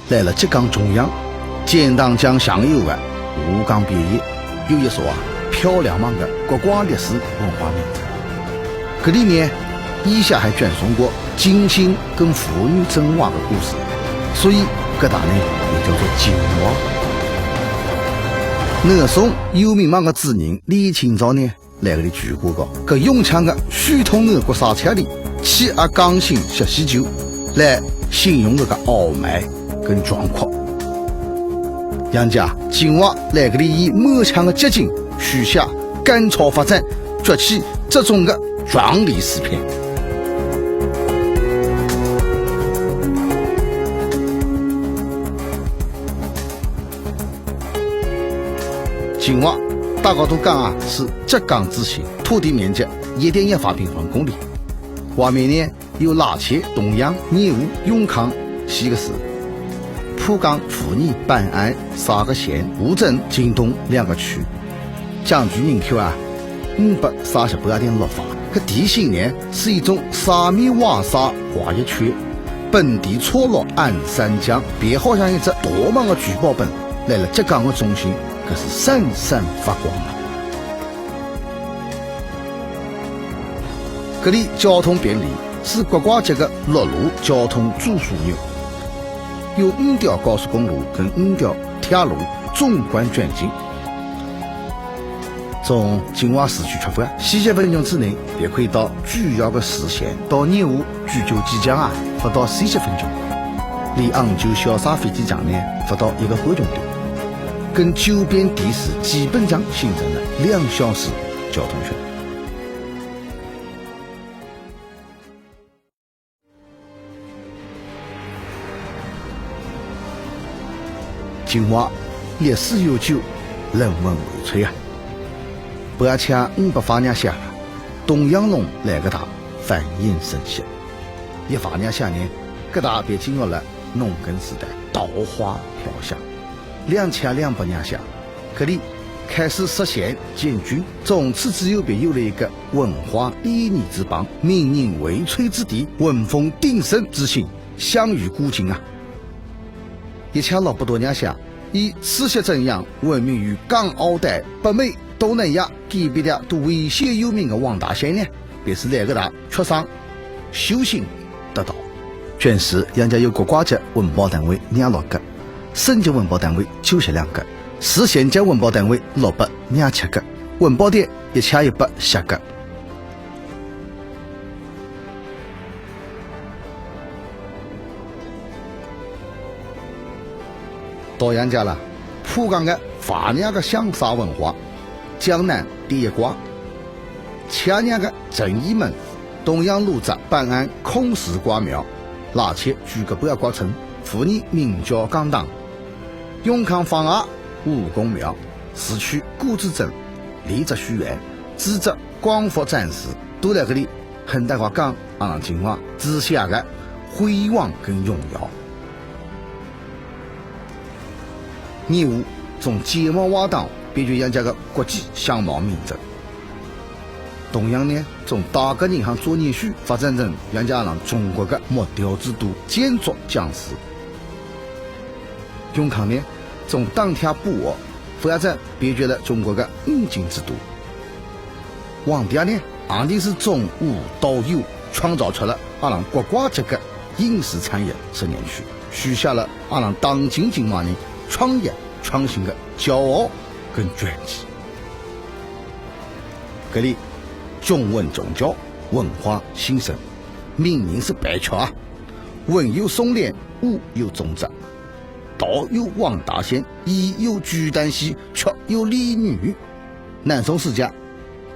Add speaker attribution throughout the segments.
Speaker 1: 来了浙江中央，建党江享有的吴江别业，有一所漂亮忙的国光历史文化名字。这里呢，以下还卷送过金星跟妇女争娃的故事，所以这大呢也叫做金娃。南宋有名忙的诗人李清照呢，来这里住过个，这永强的水通南国沙车里，气压刚性学习酒，来形容这个傲慢跟壮阔。杨家金娃来这里以满腔的激情，许下赶超发展、崛起这种的壮丽诗篇。金娃大家都讲是浙江之心，土地面积1.18平方公里，外面呢有拉切、东阳、义乌、永康4个市，浦江、富宁、办安3个县，乌镇、京东2个区，将居人口538.6万。这地形呢是一种沙米瓦沙化一圈，本地错落按三江，别好像一只多忙的聚宝盆，来了浙江的中心，可是闪闪发光啊！这里交通便利，是国家级的陆路交通主枢纽，有5条高速公路跟5条铁路纵贯卷进。从金娃市区出发，40分钟之内也可以到主要的市县，到义乌居酒机场不到40分钟，离杭州小沙飞机场呢不到1个半钟头，跟周边地市基本上形成了2小时交通圈。金娃历史悠久，人文荟萃啊！而且500年下，东阳龙来个大繁衍生息。100年下呢，各大便进入了农耕时代，稻花飘香。2200年下，这里开始实现建军，从此之后便有了一个文化礼仪之邦，民人荟萃之地，文风鼎盛之心，享誉古今啊！1600多年下，以赤血镇阳闻名于港澳台、北美、东南亚级别的都为县有名的王大仙呢，便是来个大出生、修行得道。全市杨家有国家级文保单位26个，省级文保单位92个，市县级文保单位627个，文保店1110个。到杨家了，浦江的法娘的香沙文化，江南第一瓜，前年的正义门，东阳路子办案孔氏瓜庙，拉切举个半瓜村，妇女名教讲堂，永康坊外武功庙，市区古子镇、励志书院、资质广福展示，都在这里很大个讲让金娃之下的辉煌跟荣耀。义乌从解放瓦当别具杨家的国际相貌名镇，东阳呢从大个银行做业序发展成杨家让中国的木雕之都，建筑匠师。永康呢从当天布沃发展别具了中国的五金之都。王家呢昂定是从无到有，创造出了阿让国家级的影视产业生源区，许下了阿让当今金娃人创业创新的骄傲跟传奇。这里中文宗教文化兴盛，民人是百巧啊，文有宋濂，武有宗泽，道有王大仙，医有鞠丹溪，曲有李女。南宋时家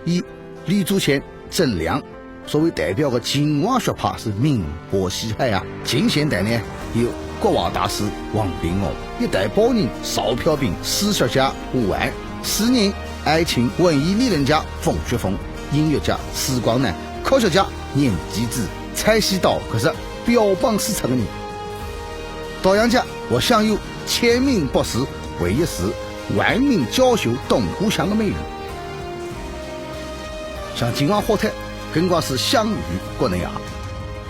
Speaker 1: 以李祖谦、郑良所谓代表的金娃学派是名播西海啊。近现代呢有国画大师王炳宏，一代宝人邵飘萍，史学家吴安，诗人艾青，文艺理论家冯学峰，音乐家施光南，科学家严吉子，蔡希道，可是标榜史册的人。到杨家，我享有千名博士为一时，万名教授东湖乡的美誉。像金娃火台更加是享誉国内外。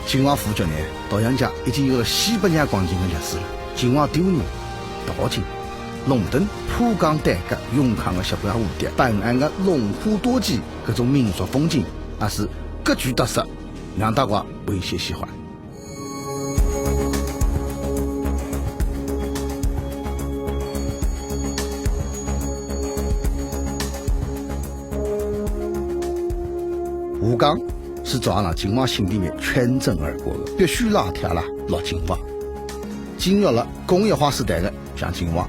Speaker 1: 金娃府这呢，到杨家已经有了400年光景的历史了。秦王丢人道歉，龙腾浦江胆革勇抗的西班牙蝴蝶，本案的龙虎多奇搿种民俗风景也是各具特色，让大家为些喜欢。吴刚是在阿拉秦王心里面全真而过的，必须拉铁了落秦王。进入了工业化时代的像秦王，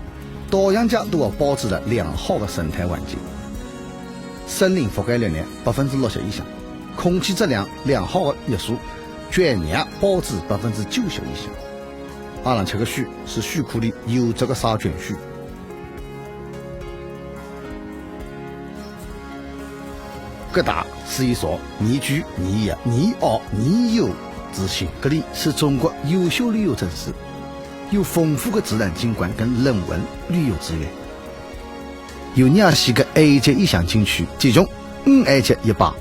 Speaker 1: 岛阳家都要保持了良好的生态环境，森林覆盖率呢60%以上，空气质量良好的叶树，圈养保持90%以上。阿拉吃的水是水库里优质的沙泉水。各大是一所宜居、宜业、宜澳、宜游之县，这里是中国优秀旅游城市，有丰富的自然景观跟人文旅游资源，有24个 A 级意向景区，其中5A 级1把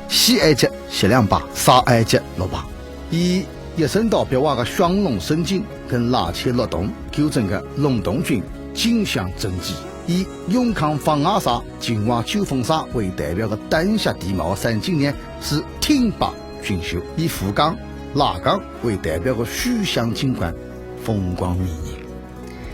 Speaker 1: ，4A 级12把，3A 级6把，以野生岛标外的双龙生境跟拉切落洞构成的龙洞群景象整体，以永康防崖沙、金华九峰沙为代表的丹霞地貌的山景呢是挺拔俊秀，以富冈、拉冈为代表的水乡景观风光迷人，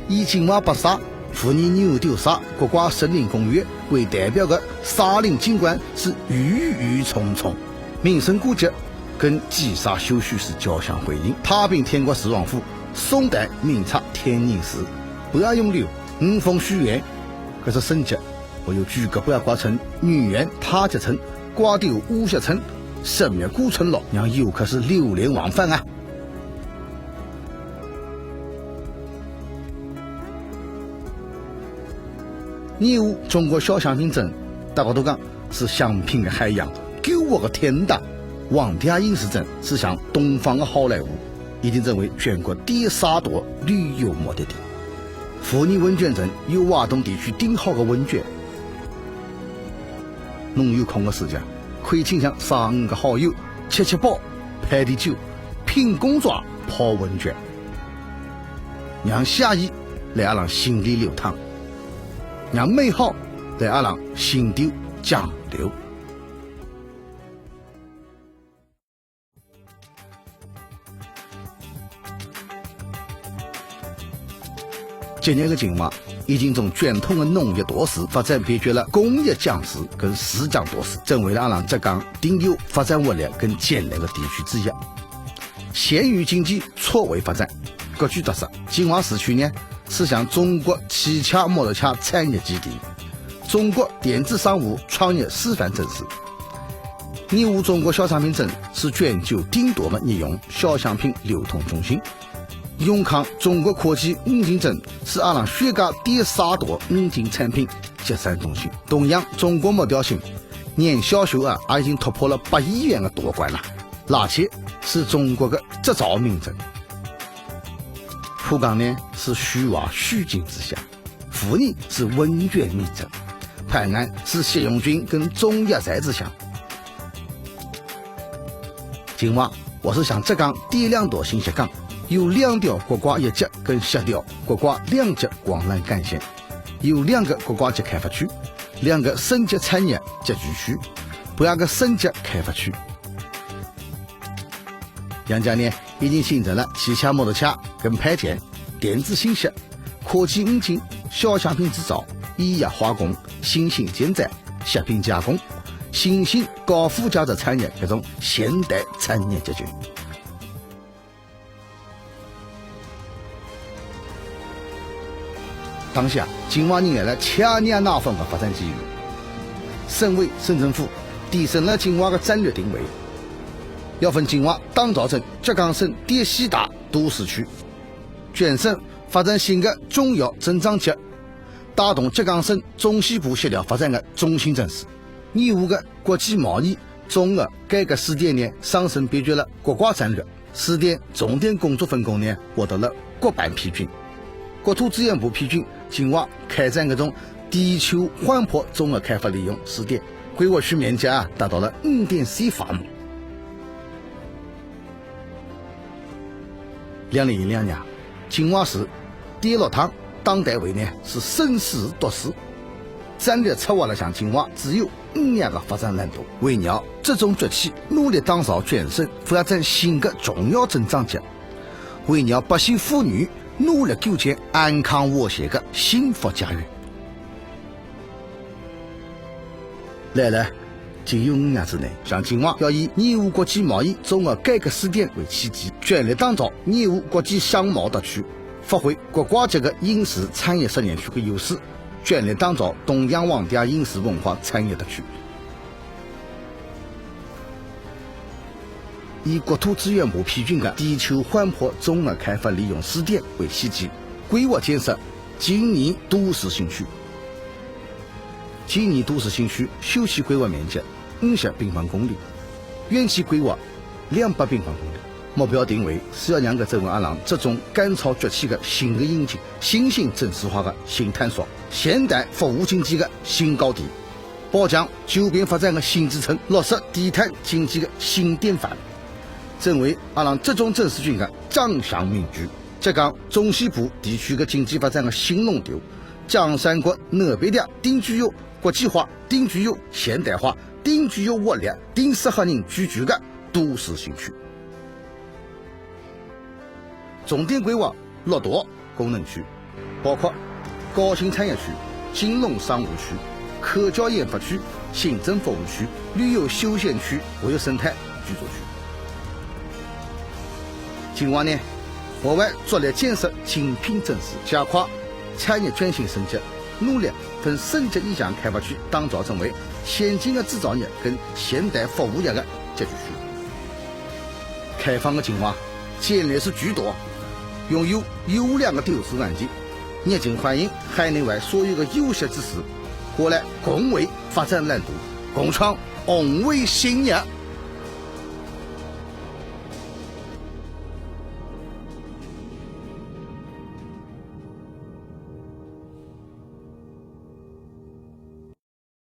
Speaker 1: 以金华白沙、富尼牛丢沙国家森林公园为代表的沙林景观是郁郁葱葱，名胜古迹跟积沙修绪是交相辉映。太平天国十王府、宋代名刹天宁寺、白杨柳、五峰书院，这是省级，还有诸葛八卦村、女园、太极村、瓜丢武侠村、神庙古村落，让游客是流连忘返啊！义乌中国小商品镇，大家都讲是香品的海洋，购物的天堂。王家饮食镇是像东方的好莱坞，已经成为全国第3大旅游目的地。富尼温泉镇有华东地区顶好的温泉，侬有空的时间可以请上3-5个好友吃饱拍点酒，品公爪泡温泉，让写意来阿拉心里流淌，让美好在阿拉心头降流。今年的秦华已经从传统的农业大市发展变成了工业强市跟市场大市，成为了阿拉浙江顶有发展活力跟潜力的地区之一。县域经济错位发展，各具特色。秦华市区呢是向中国汽车摩托车产业基地、中国电子商务创业示范城市。义乌中国小商品镇是全球顶大的日用小商品流通中心。永康中国科技五金镇是阿拉全家第3大五金产品集散中心。东阳中国木雕星年销售额已经突破了8亿元的大关了。拉切是中国的制造名镇。浦江呢是虚华虚景之乡，富尼是温泉名镇，泰安是谢永军跟钟业才之乡。今晚我是向浙江第2大信息港，有2条国家1级跟10条国家2级广览干线，有2个国家级开发区，2个省级产业集聚区，8个省级开发区。杨家呢已经形成了汽车摩托车跟配件、电子信息、科技五金、小商品制造、医药化工、新型建材、食品加工、新兴高附加值产业这种现代产业集群。当下秦华迎来了千年难逢的发展机遇，省委省政府提升了秦华的战略定位，要分秦华打造成浙江省第4大都市区，全省发展新的重要增长极，打动浙江省中西部协调发展的中心城市。义乌的国际贸易总额改革试点呢上升变成了国家战略，试点重点工作分工呢获得了国办批准。国土资源部批准秦华开展这种地球缓坡综合开发利用试点，规划区面积达到了5.4万亩。2012年，金华市第六趟党代会呢是审时度势，战略策划了向金华只有5年的发展蓝图，为让这种崛起努力打造全省发展新的重要增长极，为让百姓妇女努力构建安康和谐的幸福家园。来了，仅有5年之内，像金华要以义乌国际贸易综合改革试点为契机，全力打造义乌国际商贸特区，发挥国家级的饮食产业实验区的优势，全力打造东洋皇家饮食文化产业特区。以国土资源部批准的地球缓坡综合开发利用试点为契机，规划建设金泥都市新区。金泥都市新区首期规划面积50平方公里，远期规划200平方公里。目标定位是要让成为阿拉这种赶超崛起的新的引擎、新型城市化的新探索、现代服务经济的新高地，保障周边发展的新支撑，落实低碳经济的新典范，成为阿拉这种城市群的掌上明珠，浙江中西部地区的经济发展的新龙头，江山国南北的定居有国际化、定居有现代化、定居有活力、定适合人居住的都市新区。重点规划6大功能区，包括高新产业区、金融商务区、科教研发区、行政服务区、旅游休闲区还有生态居住区。金华呢，我们着力建设精品城市，加快产业转型升级，努力分省级以上开发区打造成为先进的制造业跟现代服务业的集聚区。开放的金华建立是巨多，拥有优良的投资环境，热情欢迎海内外所有的有识之士过来共为发展蓝图，共创宏伟新业。